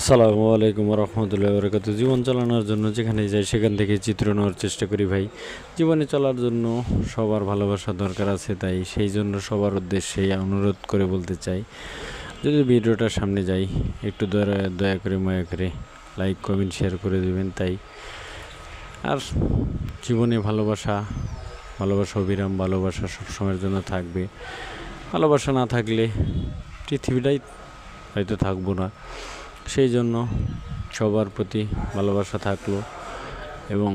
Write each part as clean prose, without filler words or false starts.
আসসালামু আলাইকুম রহমতুল্লাহ বরকাত। জীবন চালানোর জন্য যেখানে যাই সেখান থেকে চিত্র নেওয়ার চেষ্টা করি ভাই। জীবনে চলার জন্য সবার ভালোবাসা দরকার আছে, তাই সেই জন্য সবার উদ্দেশ্যেই অনুরোধ করে বলতে চাই, যদি ভিডিওটার সামনে যাই একটু দয়া করে মায়া করে লাইক কমেন্ট শেয়ার করে দেবেন। তাই আর জীবনে ভালোবাসা অবিরাম, ভালোবাসা সবসময়ের জন্য থাকবে। ভালোবাসা না থাকলে পৃথিবীটাই হয়তো থাকবো না। সেই জন্য সবার প্রতি ভালোবাসা থাকলো এবং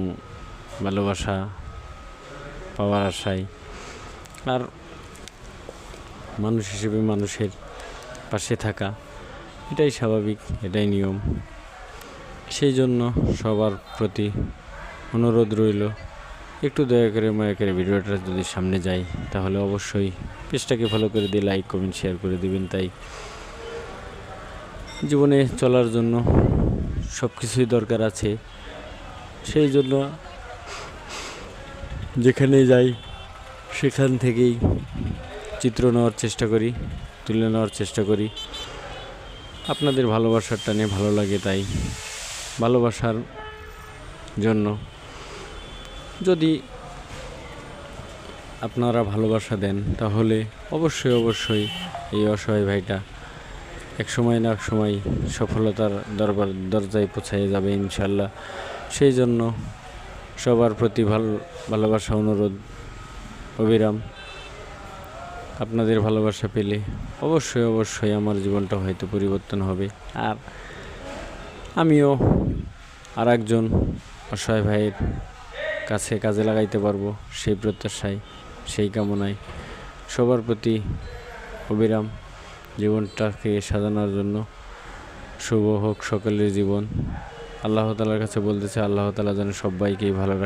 ভালোবাসা পাওয়ার আশায় আর মানুষ হিসেবে মানুষের পাশে থাকা, এটাই স্বাভাবিক, এটাই নিয়ম। সেই জন্য সবার প্রতি অনুরোধ রইল, একটু দয়া করে মায়া করে ভিডিওটা যদি সামনে যায় তাহলে অবশ্যই পেজটাকে ফলো করে দিয়ে লাইক কমেন্ট শেয়ার করে দিবেন। তাই জীবনে চলার জন্য সব কিছুই দরকার আছে, সেই জন্য যেখানে যাই সেখান থেকেই চিত্র নেওয়ার চেষ্টা করি, তুলে নেওয়ার চেষ্টা করি। আপনাদের ভালোবাসার টানে ভালো লাগে, তাই ভালোবাসার জন্য যদি আপনারা ভালোবাসা দেন তাহলে অবশ্যই এই অসহায় ভাইটা এক সময় না এক সময় সফলতার দরজায় পৌঁছে যাবে ইনশাল্লাহ। সেই জন্য সবার প্রতি ভালোবাসা অনুরোধ অবিরাম। আপনাদের ভালোবাসা পেলে অবশ্যই আমার জীবনটা হয়তো পরিবর্তন হবে, আর আমিও আর একজন অসহায় ভাইয়ের কাছে কাজে লাগাইতে পারবো, সেই প্রত্যাশায়, সেই কামনায় সবার প্রতি অবিরাম জীবনটাকে সাজানোর জন্য শুভ হোক সকলের জীবন। আল্লাহ তাআলার কাছে বলতেছে, আল্লাহ তাআলা যেন সবাইকেই ভালো রাখে।